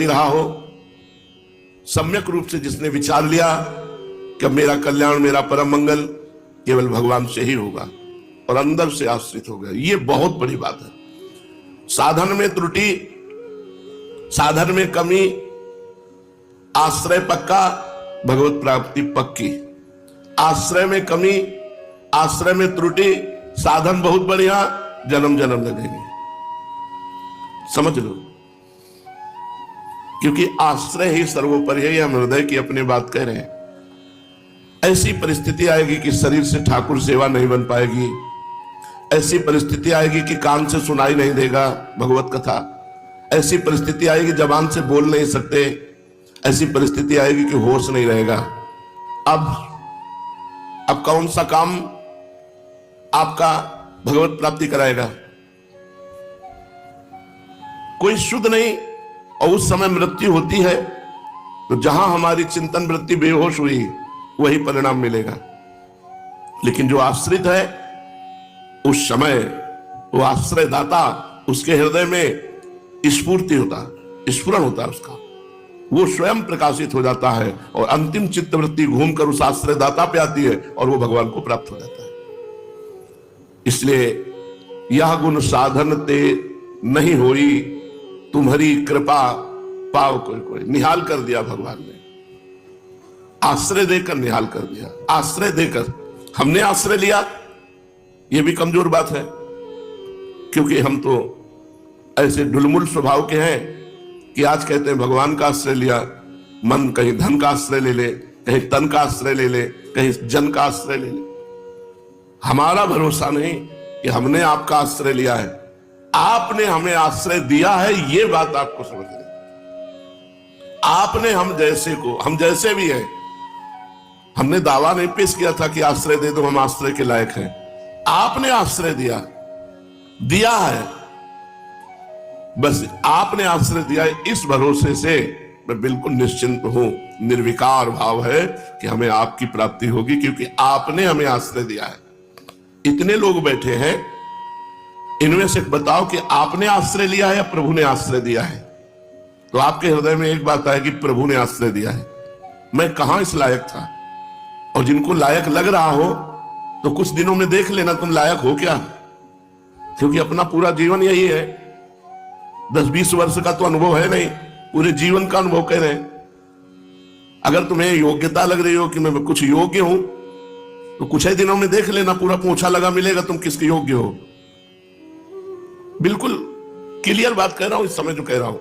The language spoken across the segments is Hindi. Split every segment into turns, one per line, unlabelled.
रहा हो, सम्यक रूप से जिसने विचार लिया कि अब मेरा कल्याण, मेरा परम मंगल केवल भगवान से ही होगा और अंदर से आश्रित हो गया, ये बहुत बड़ी बात है। साधन में त्रुटि, साधन में कमी, आश्रय पक्का, भगवत प्राप्ति पक्की। आश्रय में कमी, आश्रय में त्रुटि, साधन बहुत बढ़िया, जन्म जन्म लगेंगे। समझ लो, क्योंकि आश्रय ही सर्वोपरि है। हम हृदय की अपनी बात कह रहे हैं। ऐसी परिस्थिति आएगी कि शरीर से ठाकुर सेवा नहीं बन पाएगी, ऐसी परिस्थिति आएगी कि कान से सुनाई नहीं देगा भगवत कथा, ऐसी परिस्थिति आएगी जबान से बोल नहीं सकते, ऐसी परिस्थिति आएगी कि होश नहीं रहेगा। अब कौन सा काम आपका भगवत प्राप्ति कराएगा? कोई शुद्ध नहीं। और उस समय मृत्यु होती है तो जहां हमारी चिंतन वृत्ति बेहोश हुई वही परिणाम मिलेगा। लेकिन जो आश्रित है उस समय वो आश्रयदाता, उसके हृदय में स्फूर्ति होता, स्फुरण होता है उसका, वो स्वयं प्रकाशित हो जाता है और अंतिम चित्तवृत्ति घूमकर उस आश्रयदाता पे आती है और वो भगवान को प्राप्त हो जाता है। इसलिए यह गुण साधन ते नहीं होई, तुम्हारी कृपा पाव कोई कोई। निहाल कर दिया भगवान ने, आश्रय देकर निहाल कर दिया। आश्रय देकर, हमने आश्रय लिया यह भी कमजोर बात है, क्योंकि हम तो ऐसे ढुलमुल स्वभाव के हैं कि आज कहते हैं भगवान का आश्रय लिया, मन कहीं धन का आश्रय ले ले, कहीं तन का आश्रय ले ले, कहीं जन का आश्रय ले ले। हमारा भरोसा नहीं कि हमने आपका आश्रय लिया है, आपने हमें आश्रय दिया है, ये बात आपको समझनी। आपने हम जैसे को, हम जैसे भी हैं, हमने दावा नहीं पेश किया था कि आश्रय दे दो, हम आश्रय के लायक हैं। आपने आश्रय दिया है, बस आपने आश्रय दिया है, इस भरोसे से मैं बिल्कुल निश्चिंत हूं। निर्विकार भाव है कि हमें आपकी प्राप्ति होगी, क्योंकि आपने हमें आश्रय दिया है। इतने लोग बैठे हैं, इनमें से बताओ कि आपने आश्रय लिया है या प्रभु ने आश्रय दिया है? तो आपके हृदय में एक बात आएगी, प्रभु ने आश्रय दिया है, मैं कहां इस लायक था। और जिनको लायक लग रहा हो तो कुछ दिनों में देख लेना तुम लायक हो क्या, क्योंकि अपना पूरा जीवन यही है। 10-20 वर्ष का तो अनुभव है नहीं, पूरे जीवन का अनुभव कह रहे हैं। अगर तुम्हें योग्यता लग रही हो कि मैं कुछ योग्य हूं, तो कुछ ही दिनों में देख लेना, पूरा पोंछा लगा मिलेगा तुम किसके योग्य हो। बिल्कुल क्लियर बात कह रहा हूं, इस समय जो कह रहा हूं।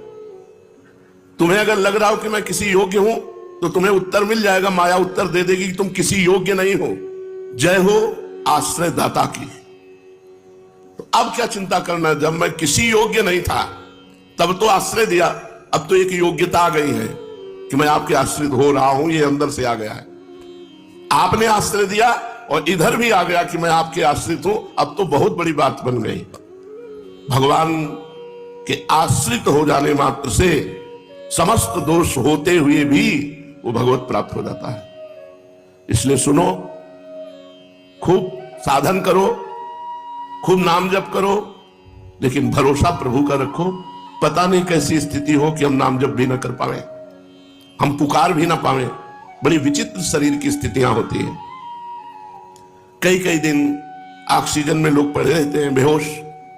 तुम्हें अगर लग रहा हो कि मैं किसी योग्य हूं, तो तुम्हें उत्तर मिल जाएगा, माया उत्तर दे देगी कि तुम किसी योग्य नहीं हो। जय हो आश्रय दाता की। तो अब क्या चिंता करना, जब मैं किसी योग्य नहीं था तब तो आश्रय दिया, अब तो एक योग्यता आ गई है कि मैं आपके आश्रित हो रहा हूं, ये अंदर से आ गया है। आपने आश्रय दिया और इधर भी आ गया कि मैं आपके आश्रित हूं, अब तो बहुत बड़ी बात बन गई। भगवान के आश्रित हो जाने मात्र से समस्त दोष होते हुए भी वो भगवत प्राप्त हो जाता है। इसलिए सुनो, खूब साधन करो, खूब नाम जप करो, लेकिन भरोसा प्रभु का रखो। पता नहीं कैसी स्थिति हो कि हम नाम जप भी ना कर पाए, हम पुकार भी ना पाए। बड़ी विचित्र शरीर की स्थितियां होती हैं। कई कई दिन ऑक्सीजन में लोग पड़े रहते हैं बेहोश।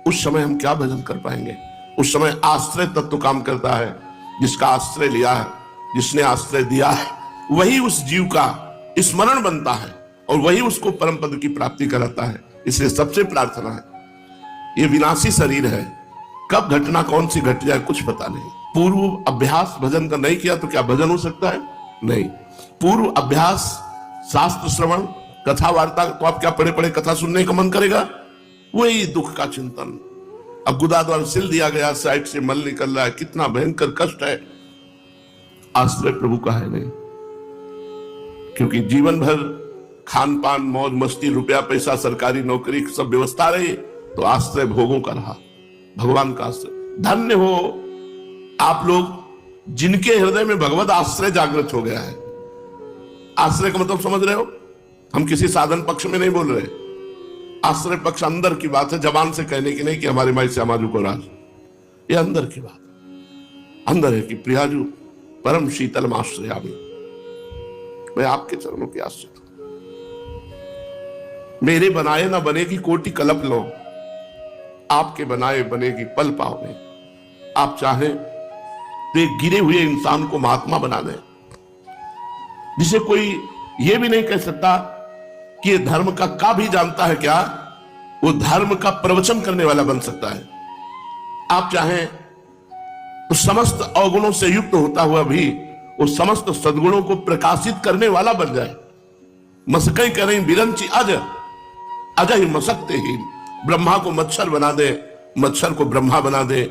उस समय हम क्या भजन कर पाएंगे? उस समय आश्रय तत्व काम करता है। जिसका आश्रय लिया है, जिसने आश्रय दिया है, वही उस जीव का स्मरण बनता है और वही उसको परम पद की प्राप्ति कराता है। इसलिए सबसे प्रार्थना है, ये विनाशी शरीर है, कब घटना कौन सी घट जाए कुछ पता नहीं। पूर्व अभ्यास भजन का नहीं किया तो क्या भजन हो सकता है? नहीं। पूर्व अभ्यास, शास्त्र श्रवण, कथा वार्ता, तो आप क्या पढ़े पढ़े कथा सुनने का मन करेगा? वही दुख का चिंतन। अब गुदा द्वारा सिल दिया गया, साइड से मल निकल रहा है, कितना भयंकर कष्ट है। आश्रय प्रभु का है नहीं, क्योंकि जीवन भर खान पान, मौज मस्ती, रुपया पैसा, सरकारी नौकरी, सब व्यवस्था रही, तो आश्रय भोगों का रहा, भगवान का आश्रय। धन्य हो आप लोग जिनके हृदय में भगवत आश्रय जागृत हो गया है। आश्रय का मतलब समझ रहे हो? हम किसी साधन पक्ष में नहीं बोल रहे। आश्रय पक्ष अंदर की बात है, जबान से कहने की नहीं कि हमारे माई श्यामा जी को राज, ये अंदर की बात। अंदर है कि प्रियाजू परम शीतल आश्रयामि, मैं आपके चरणों के आश्रित हूं। मेरे बनाए ना बनेगी कोटि कल्प लो, आपके बनाए बनेगी पल पाव में। आप चाहें तो एक गिरे हुए इंसान को महात्मा बना दें, जिसे कोई यह भी नहीं कह सकता कि ये धर्म का भी जानता है क्या, वो धर्म का प्रवचन करने वाला बन सकता है। आप चाहें तो समस्त अवगुणों से युक्त होता हुआ भी वो समस्त सद्गुणों को प्रकाशित करने वाला बन जाए। मसकई करें बिरंची अज अजय मसकते ही, ब्रह्मा को मच्छर बना दे, मच्छर को ब्रह्मा बना दे।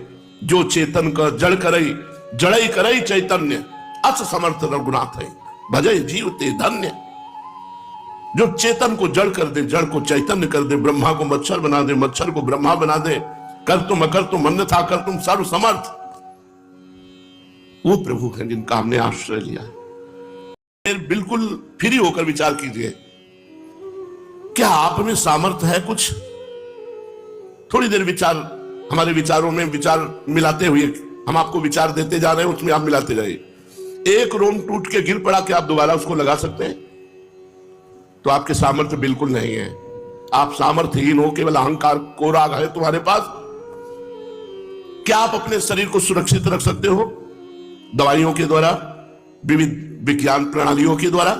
जो चेतन का जड़ करई जड़ई करई चैतन्य, अस समर्थ रघुनाथ है भजय जीव ते धन्य। जो चेतन को जड़ कर दे, जड़ को चैतन्य कर दे, ब्रह्मा को मच्छर बना दे, मच्छर को ब्रह्मा बना दे, कर तुम अकर तुम अन्यथा कर तुम सर्व समर्थ, वो प्रभु हैं जिनका हमने आश्रय लिया है। बिल्कुल फ्री होकर विचार कीजिए, क्या आप में सामर्थ्य है कुछ? थोड़ी देर विचार, हमारे विचारों में विचार मिलाते हुए हम आपको विचार देते जा रहे हैं, उसमें आप मिलाते जाइए। एक रोम टूट के गिर पड़ा, क्या आप दोबारा उसको लगा सकते हैं? तो आपके सामर्थ्य बिल्कुल नहीं है। आप सामर्थ्यहीन हो, केवल अहंकार को राग है तुम्हारे पास। क्या आप अपने शरीर को सुरक्षित रख सकते हो दवाइयों के द्वारा, विविध विज्ञान प्रणालियों के द्वारा?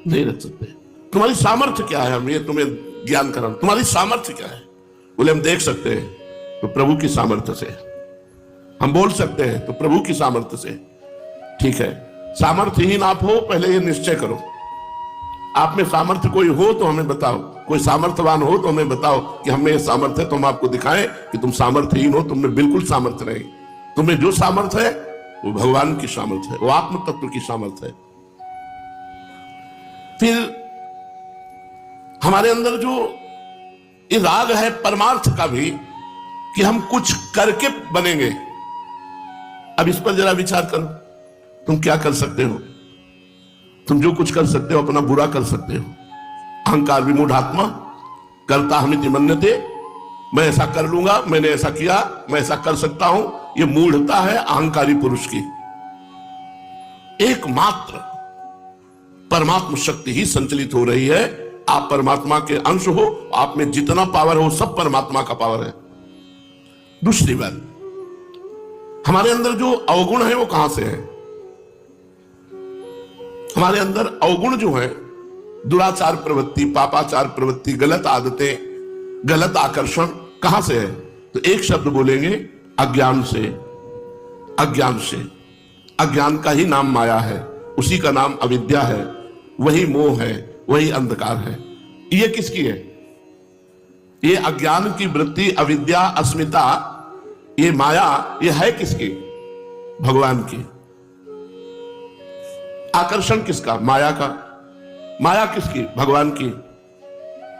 नहीं रख सकते। तुम्हारी सामर्थ्य क्या है? हम ये तुम्हें ज्ञान करा, तुम्हारी सामर्थ्य क्या है? बोले हम देख सकते हैं तो प्रभु की सामर्थ्य से, हम बोल सकते हैं तो प्रभु की सामर्थ्य से। ठीक है, सामर्थ्यहीन आप हो, पहले ये निश्चय करो। आप में सामर्थ्य कोई हो तो हमें बताओ, कोई सामर्थ्यवान हो तो हमें बताओ कि हमें सामर्थ्य है, तो हम आपको दिखाएं कि तुम सामर्थ्यहीन हो, तुमने बिल्कुल सामर्थ्य नहीं। तुम्हें जो सामर्थ्य है वो भगवान की सामर्थ्य है, वो आत्म तत्व की सामर्थ्य है। फिर हमारे अंदर जो ये राग है परमार्थ का भी, कि हम कुछ करके बनेंगे। अब इस पर जरा विचार करो, तुम क्या कर सकते हो? तुम जो कुछ कर सकते हो अपना बुरा कर सकते हो। अहंकार विमूढ़ात्मा करता हमिति मन्यते, मैं ऐसा कर लूंगा, मैंने ऐसा किया, मैं ऐसा कर सकता हूं, ये मूढ़ता है अहंकारी पुरुष की। एकमात्र परमात्मा शक्ति ही संचलित हो रही है। आप परमात्मा के अंश हो, आप में जितना पावर हो सब परमात्मा का पावर है। दूसरी बात, हमारे अंदर जो अवगुण है वो कहां से है? हमारे अंदर अवगुण जो है, दुराचार प्रवृत्ति, पापाचार प्रवृत्ति, गलत आदतें, गलत आकर्षण, कहां से है? तो एक शब्द बोलेंगे, अज्ञान से। अज्ञान से, अज्ञान का ही नाम माया है, उसी का नाम अविद्या है, वही मोह है, वही अंधकार है। ये किसकी है? ये अज्ञान की वृत्ति, अविद्या, अस्मिता, ये माया, ये है किसकी? भगवान की। आकर्षण किसका? माया का। माया किसकी? भगवान की।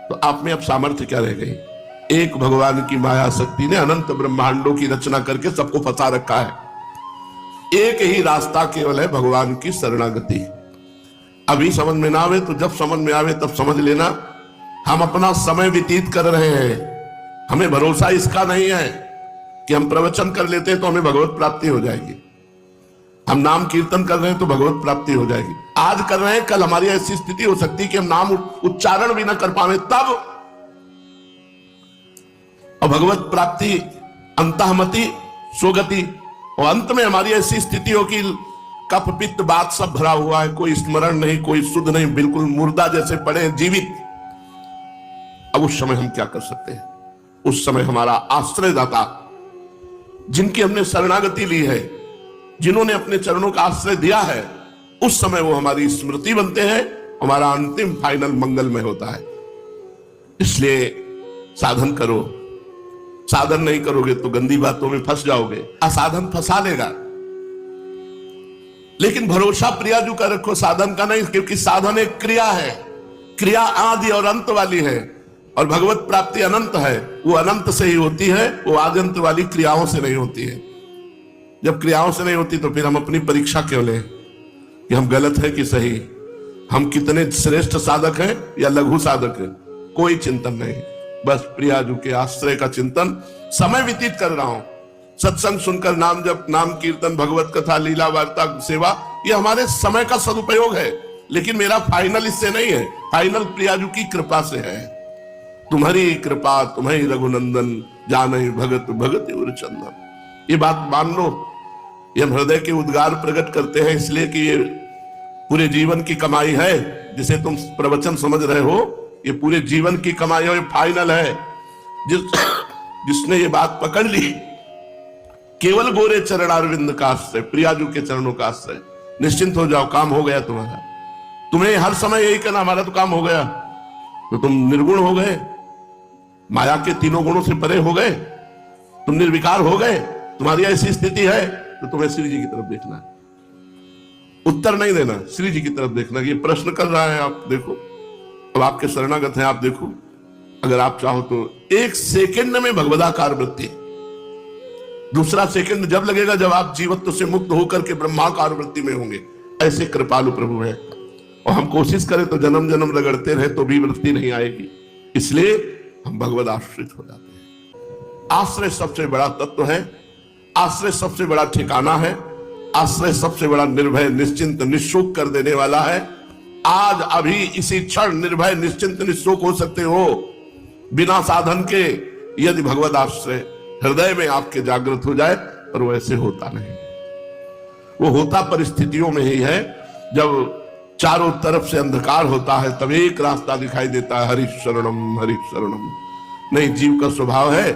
तो आप में अब सामर्थ्य क्या रह गई? एक भगवान की माया शक्ति ने अनंत ब्रह्मांडों की रचना करके सबको फंसा रखा है। एक ही रास्ता केवल है, भगवान की शरणागति। अभी समझ में ना आवे तो जब समझ में आवे तब समझ लेना, हम अपना समय व्यतीत कर रहे हैं। हमें भरोसा इसका नहीं है कि हम प्रवचन कर लेते हैं तो हमें भगवत प्राप्ति हो जाएगी, हम नाम कीर्तन कर रहे हैं तो भगवत प्राप्ति हो जाएगी। आज कर रहे हैं, कल हमारी ऐसी स्थिति हो सकती है कि हम नाम उच्चारण भी ना कर पावे तब, और भगवत प्राप्ति अंतःमति सोगति, और अंत में हमारी ऐसी स्थिति हो कि कफ पित्त बात सब भरा हुआ है, कोई स्मरण नहीं, कोई शुद्ध नहीं, बिल्कुल मुर्दा जैसे पड़े जीवित। अब उस समय हम क्या कर सकते हैं? उस समय हमारा आश्रयदाता, जिनकी हमने शरणागति ली है, जिन्होंने अपने चरणों का आश्रय दिया है, उस समय वो हमारी स्मृति बनते हैं, हमारा अंतिम फाइनल मंगलमय होता है। इसलिए साधन करो। साधन नहीं करोगे तो गंदी बातों में फंस जाओगे, असाधन फंसा लेगा। लेकिन भरोसा प्रियाजू का रखो, साधन का नहीं, क्योंकि साधन एक क्रिया है, क्रिया आदि और अंत वाली है, और भगवत प्राप्ति अनंत है, वो अनंत से ही होती है, वो आद्यंत वाली क्रियाओं से नहीं होती है। जब क्रियाओं से नहीं होती तो फिर हम अपनी परीक्षा क्यों लें कि हम गलत है कि सही, हम कितने श्रेष्ठ साधक हैं या लघु साधक हैं? कोई चिंतन नहीं, बस प्रियाजू के आश्रय का चिंतन। समय व्यतीत कर रहा हूं, सत्संग सुनकर, नाम जप, नाम कीर्तन, भगवत कथा, लीला वार्ता, सेवा, ये हमारे समय का सदुपयोग है। लेकिन मेरा फाइनल इससे नहीं है, फाइनल प्रियाजू की कृपा से है। तुम्हारी कृपा तुम्हें रघुनंदन, जाने भगत भगत उर चंदन। ये बात मान लो, ये हम हृदय के उद्गार प्रकट करते हैं इसलिए कि ये पूरे जीवन की कमाई है। जिसे तुम प्रवचन समझ रहे हो, ये पूरे जीवन की कमाई है, ये फाइनल है। जिसने ये बात पकड़ ली, केवल गोरे चरणारविंद का आश्रय, प्रियाजू के चरणों का आश्रय, निश्चिंत हो जाओ, काम हो गया तुम्हारा। तुम्हें हर समय यही कहना हमारा तो काम हो गया, तो तुम निर्गुण हो गए, माया के तीनों गुणों से परे हो गए, तुम निर्विकार हो गए, तुम्हारी ऐसी स्थिति है, तो तुम्हें श्री जी की तरफ देखना है। उत्तर नहीं देना, श्री जी की तरफ देखना। ये प्रश्न कर रहा है, आप देखो, अब आपके शरणागत हैं, आप देखो, अगर आप चाहो तो एक सेकंड में भगवदाकार वृत्ति, दूसरा सेकंड जब लगेगा जब आप जीवत्व से मुक्त होकर के ब्रह्माकार वृत्ति में होंगे। ऐसे कृपालु प्रभु है। और हम कोशिश करें तो जन्म जन्म रगड़ते रहे तो भी वृत्ति नहीं आएगी, इसलिए हम भगवद आश्रित हो जाते हैं। आश्रय सबसे बड़ा तत्व है, आश्रय सबसे बड़ा ठिकाना है, आश्रय सबसे बड़ा निर्भय, निश्चिंत, निशोक कर देने वाला है। आज अभी इसी क्षण निर्भय, निश्चिंत, निशोक हो सकते हो बिना साधन के, यदि भगवद आश्रय हृदय में आपके जागृत हो जाए। पर वो ऐसे होता नहीं, वो होता परिस्थितियों में ही है। जब चारों तरफ से अंधकार होता है तब एक रास्ता दिखाई देता है, हरि शरणम हरि शरणम। नहीं, जीव का स्वभाव है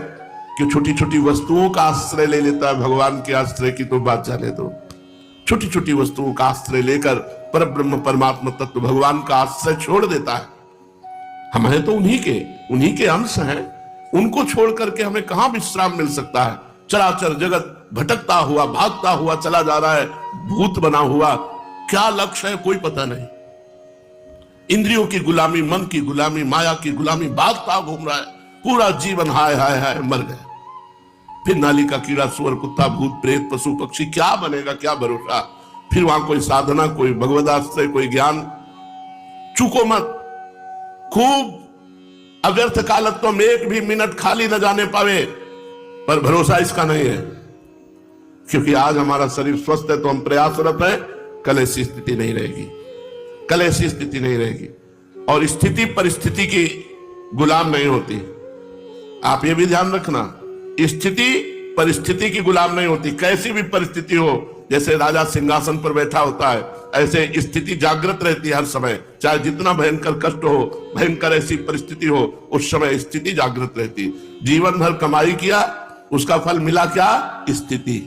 कि छोटी छोटी वस्तुओं का आश्रय ले लेता है, भगवान के आश्रय की तो बात जाने दो। छोटी छोटी वस्तुओं का आश्रय लेकर पर ब्रह्म परमात्मा तत्व भगवान का आश्रय छोड़ देता है। हम हैं तो उन्हीं के अंश हैं, उनको छोड़ करके हमें कहां विश्राम मिल सकता है। चराचर जगत भटकता हुआ, भागता हुआ चला जा रहा है, भूत बना हुआ, क्या लक्ष्य है कोई पता नहीं। इंद्रियों की गुलामी, मन की गुलामी, माया की गुलामी, भागता घूम रहा है पूरा जीवन, हाय हाय हाय, मर गए। फिर नाली का कीड़ा, सुअर, कुत्ता, भूत, प्रेत, पशु, पक्षी, क्या बनेगा, क्या भरोसा। फिर वहां कोई साधना, कोई भगवदाश्रय, कोई ज्ञान। चूको मत, खूब अव्यर्थ कालत्व में एक भी मिनट खाली न जाने पावे, पर भरोसा इसका नहीं है। क्योंकि आज हमारा शरीर स्वस्थ है तो हम प्रयासरत हैं, कल ऐसी स्थिति नहीं रहेगी, कल ऐसी स्थिति नहीं रहेगी। और स्थिति परिस्थिति की गुलाम नहीं होती, आप ये भी ध्यान रखना। स्थिति परिस्थिति की गुलाम नहीं होती, कैसी भी परिस्थिति हो। जैसे राजा सिंहासन पर बैठा होता है, ऐसे स्थिति जागृत रहती है हर समय, चाहे जितना भयंकर कष्ट हो, भयंकर ऐसी परिस्थिति हो, उस समय स्थिति जागृत रहती। जीवन भर कमाई किया, उसका फल मिला क्या, स्थिति।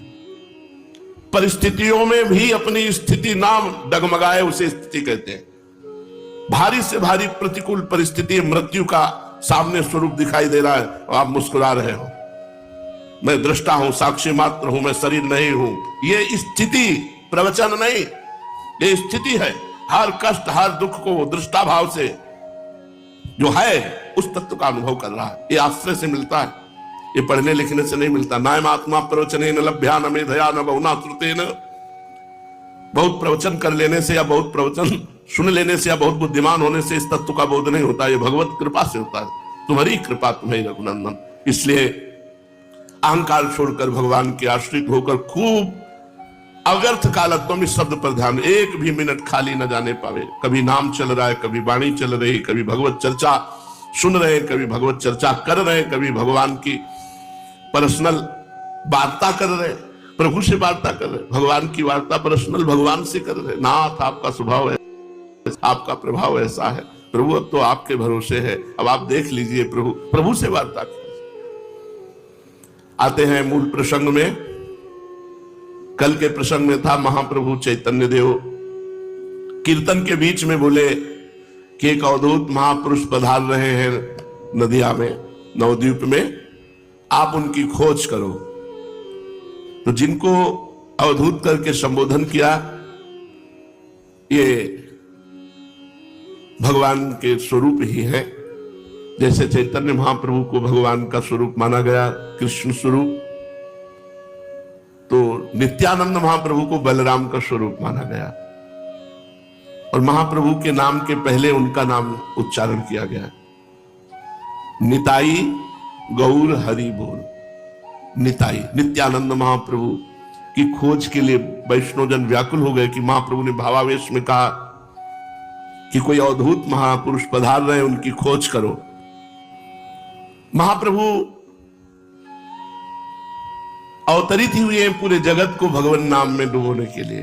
परिस्थितियों में भी अपनी स्थिति नाम डगमगाए, उसे स्थिति कहते हैं। भारी से भारी प्रतिकूल परिस्थिति, मृत्यु का सामने स्वरूप दिखाई दे रहा है और आप मुस्कुरा रहे हो। मैं दृष्टा हूं, साक्षी मात्र हूं, मैं शरीर नहीं हूं। ये स्थिति, प्रवचन नहीं, ये स्थिति है। हर कष्ट, हर दुख को दृष्टा भाव से जो है उस तत्व का अनुभव कर रहा है। ये आश्रय से मिलता है, ये पढ़ने लिखने से नहीं मिलता। नायम आत्मा प्रवचने न लभ्या न मेधया न बहुना श्रुतेन। बहुत प्रवचन कर लेने से या बहुत प्रवचन सुन लेने से या बहुत बुद्धिमान होने से इस तत्व का बोध नहीं होता, ये भगवत कृपा से होता है। तुम्हारी कृपा, तुम्हें रघुनंदन। इसलिए अहंकार छोड़कर भगवान के आश्रित होकर खूब अव्यर्थ कालत्व में शब्द पर ध्यान, एक भी मिनट खाली न जाने पावे। कभी नाम चल रहा है, कभी वाणी चल रही, कभी भगवत चर्चा सुन रहे हैं, कभी भगवत चर्चा कर रहे हैं, कभी भगवान की पर्सनल वार्ता कर रहे हैं, प्रभु से वार्ता कर रहे हैं, भगवान की वार्ता पर्सनल भगवान से कर रहे हैं। नाथ आपका स्वभाव है, आपका प्रभाव ऐसा है, प्रभु अब तो आपके भरोसे है, अब आप देख लीजिए प्रभु। प्रभु से वार्ता कर। आते हैं मूल प्रसंग में। कल के प्रसंग में था महाप्रभु चैतन्य देव कीर्तन के बीच में बोले कि एक अवधूत महापुरुष पधार रहे हैं नदिया में, नवद्वीप में, आप उनकी खोज करो। तो जिनको अवधूत करके संबोधन किया, ये भगवान के स्वरूप ही है। जैसे चैतन्य महाप्रभु को भगवान का स्वरूप माना गया, कृष्ण स्वरूप, तो नित्यानंद महाप्रभु को बलराम का स्वरूप माना गया। और महाप्रभु के नाम के पहले उनका नाम उच्चारण किया गया, निताई गौर हरि बोल। निताई। नित्यानंद महाप्रभु की खोज के लिए वैष्णवजन व्याकुल हो गए कि महाप्रभु ने भावावेश में कहा कि कोई अवधूत महापुरुष पधार रहे हैं, उनकी खोज करो। महाप्रभु अवतरित ही हुए पूरे जगत को भगवान नाम में डुबोने के लिए।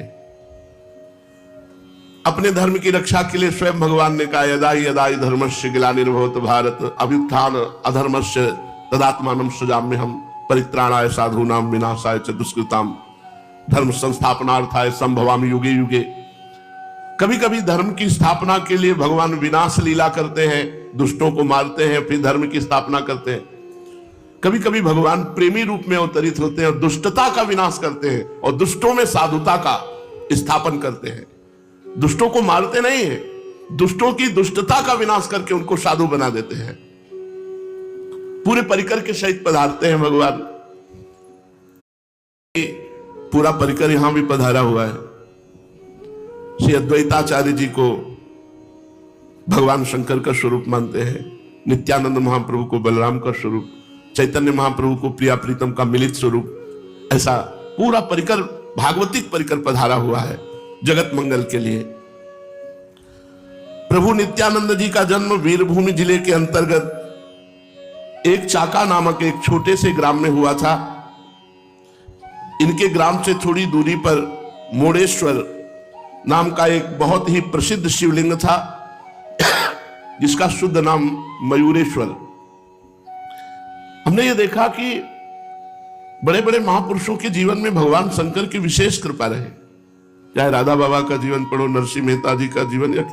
अपने धर्म की रक्षा के लिए स्वयं भगवान ने कहा, यदा यदा धर्मस्य ग्लानिर्भवत भारत अभ्युत्थान अधर्मस्य तदात्मानं सृजाम्यहम् परित्राणाय साधूनां विनाशाय च दुष्कृताम् धर्म संस्थापनार्थाय संभवामि युगे युगे। कभी कभी धर्म की स्थापना के लिए भगवान विनाश लीला करते हैं, दुष्टों को मारते हैं, फिर धर्म की स्थापना करते हैं। कभी कभी भगवान प्रेमी रूप में अवतरित होते हैं और दुष्टता का विनाश करते हैं और दुष्टों में साधुता का स्थापन करते हैं। दुष्टों को मारते नहीं है, दुष्टों की दुष्टता का विनाश करके उनको साधु बना देते हैं। पूरे परिकर के सहित पधारते हैं भगवान। पूरा परिकर यहां भी पधारा हुआ है। श्री अद्वैताचार्य जी को भगवान शंकर का स्वरूप मानते हैं, नित्यानंद महाप्रभु को बलराम का स्वरूप, चैतन्य महाप्रभु को प्रिया प्रीतम का मिलित स्वरूप। ऐसा पूरा परिकर, भागवतिक परिकर पधारा हुआ है जगत मंगल के लिए। प्रभु नित्यानंद जी का जन्म वीरभूमि जिले के अंतर्गत एक चाका नामक एक छोटे से ग्राम में हुआ था। इनके ग्राम से थोड़ी दूरी पर मोड़ेश्वर नाम का एक बहुत ही प्रसिद्ध शिवलिंग था जिसका शुद्ध नाम मयूरेश्वर। हमने ये देखा कि बड़े बड़े महापुरुषों के जीवन में भगवान शंकर की विशेष कृपा रहे। चाहे राधा बाबा का जीवन पढ़ो, नरसिंह मेहता जी का जीवन, या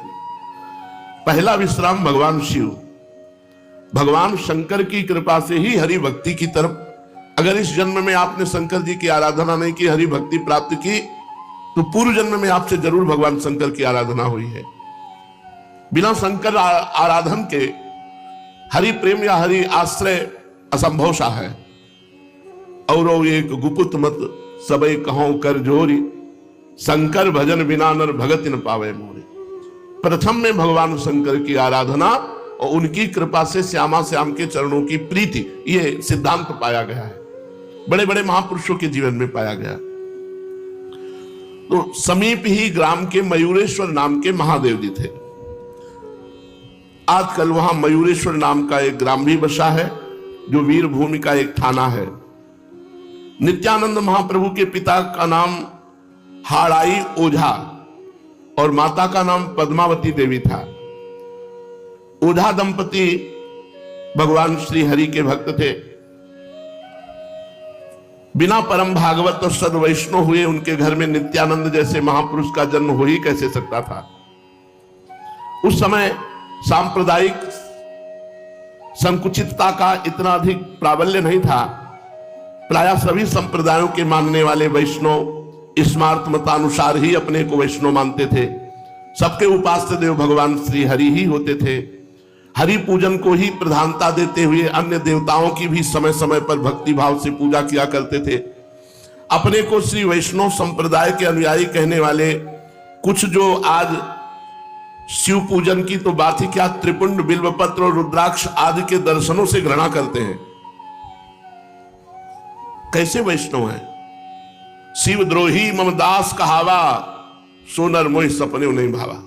पहला विश्राम भगवान शिव, भगवान शंकर की कृपा से ही हरि भक्ति की तरफ। अगर इस जन्म में आपने शंकर जी की आराधना नहीं की, हरि भक्ति प्राप्त की, तो पूर्व जन्म में आपसे जरूर भगवान शंकर की आराधना हुई है। बिना शंकर आराधन के हरि प्रेम या हरि आश्रय असंभव सा है। और एक गुपुत मत सबई कहो कर जोरी, शंकर भजन बिना नर भगत न पावे मोरे। प्रथम में भगवान शंकर की आराधना और उनकी कृपा से श्यामा श्याम के चरणों की प्रीति, ये सिद्धांत पाया गया है, बड़े बड़े महापुरुषों के जीवन में पाया गया। तो समीप ही ग्राम के मयूरेश्वर नाम के महादेव जी थे। आजकल वहां मयूरेश्वर नाम का एक ग्राम भी बसा है जो वीरभूमि का एक थाना है। नित्यानंद महाप्रभु के पिता का नाम हाड़ाई ओझा और माता का नाम पद्मावती देवी था। ओझा दंपति भगवान श्री हरि के भक्त थे। बिना परम भागवत और सद वैष्णव हुए उनके घर में नित्यानंद जैसे महापुरुष का जन्म हो ही कैसे सकता था। उस समय सांप्रदायिक संकुचितता का इतना अधिक प्राबल्य नहीं था। प्रायः सभी संप्रदायों के मानने वाले वैष्णव स्मार्त मतानुसार ही अपने को वैष्णव मानते थे। सबके उपास्य देव भगवान श्री हरि ही होते थे। हरि पूजन को ही प्रधानता देते हुए अन्य देवताओं की भी समय समय पर भक्ति भाव से पूजा किया करते थे। अपने को श्री वैष्णव संप्रदाय के अनुयायी कहने वाले कुछ जो आज शिव पूजन की तो बात ही क्या, त्रिपुंड बिल्वपत्र और रुद्राक्ष आदि के दर्शनों से घृणा करते हैं। कैसे वैष्णव हैं? शिव द्रोही मम दास कहावा, सोनर मोहि सपने नहीं भावा।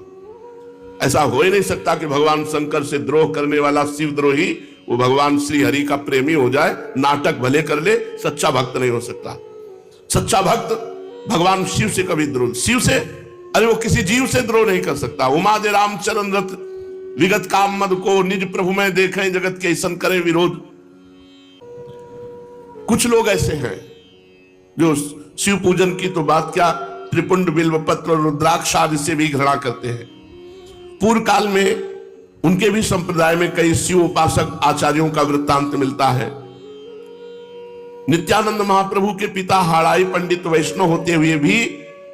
ऐसा हो ही नहीं सकता कि भगवान शंकर से द्रोह करने वाला शिव द्रोही वो भगवान श्री हरि का प्रेमी हो जाए, नाटक भले कर ले, सच्चा भक्त नहीं हो सकता। सच्चा भक्त भगवान शिव से कभी द्रोह, शिव से, अरे वो किसी जीव से द्रोह नहीं कर सकता। उमा दे रामचरण रथ विगत काम मद को निज प्रभु में देखें, जगत के ऐसन करें विरोध। कुछ लोग ऐसे हैं जो शिव पूजन की तो बात क्या, त्रिपुंड बिल्वपत्र और रुद्राक्ष आदि से भी घृणा करते हैं। पूर्व काल में उनके भी संप्रदाय में कई शिव उपासक आचार्यों का वृत्तांत मिलता है। नित्यानंद महाप्रभु के पिता हाड़ाई पंडित वैष्णव होते हुए भी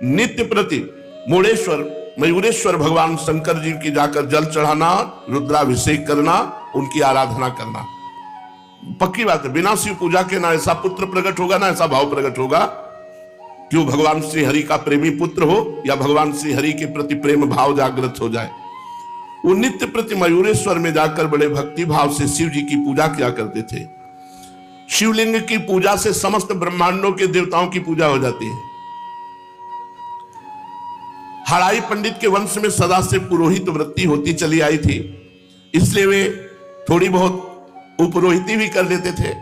नित्य प्रति मोड़ेश्वर मयूरेश्वर भगवान शंकर जी की जाकर जल चढ़ाना, रुद्राभिषेक करना, उनकी आराधना करना। पक्की बात है, बिना शिव पूजा के ना ऐसा पुत्र प्रकट होगा, ना ऐसा भाव प्रकट होगा कि वो भगवान श्री हरि का प्रेमी पुत्र हो या भगवान श्री हरि के प्रति प्रेम भाव जागृत हो जाए। वो नित्य प्रति मयूरेश्वर में जाकर बड़े भक्ति भाव से शिव जी की पूजा किया करते थे। शिवलिंग की पूजा से समस्त ब्रह्मांडों के देवताओं की पूजा हो जाती है। हड़ाई पंडित के वंश में सदा से पुरोहित वृत्ति होती चली आई थी, इसलिए वे थोड़ी बहुत उपरोहिती भी कर लेते थे।